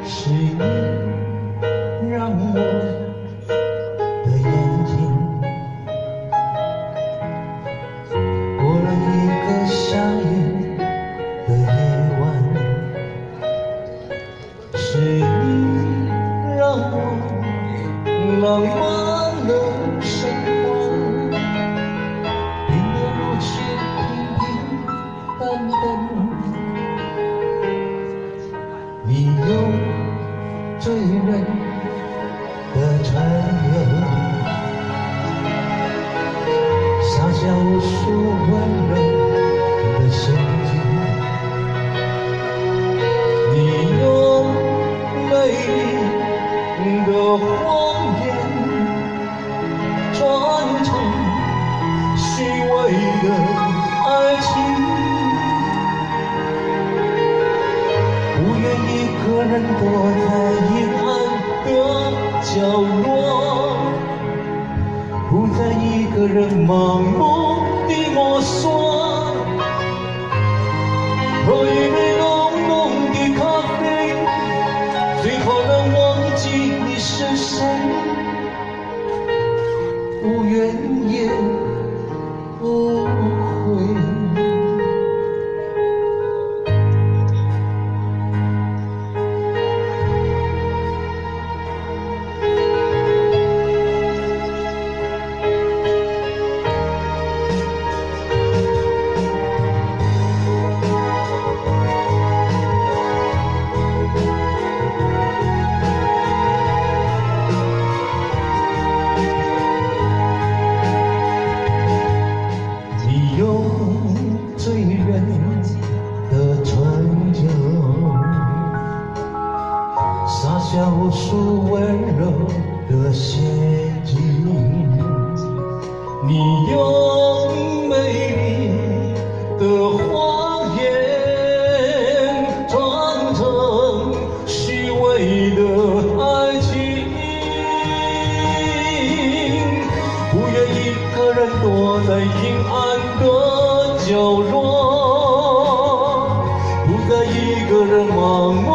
是你让我的眼睛过了一个下雨的夜晚，是你让我浪漫的生活变得如此平平淡淡。你有醉人的春游，洒下无数温柔的陷阱。你用美丽的谎言装成虚伪的爱情。不愿一个人躲在阴暗的角落，不再一个人盲目地摸索。喝一杯浓浓的咖啡，最后能忘记你是谁。不愿也不会。醉人的春酒，洒下无数温柔的陷阱。你用美丽的谎言装成虚伪的爱情，不愿一个人躲在阴暗的角落，不再一个人盲目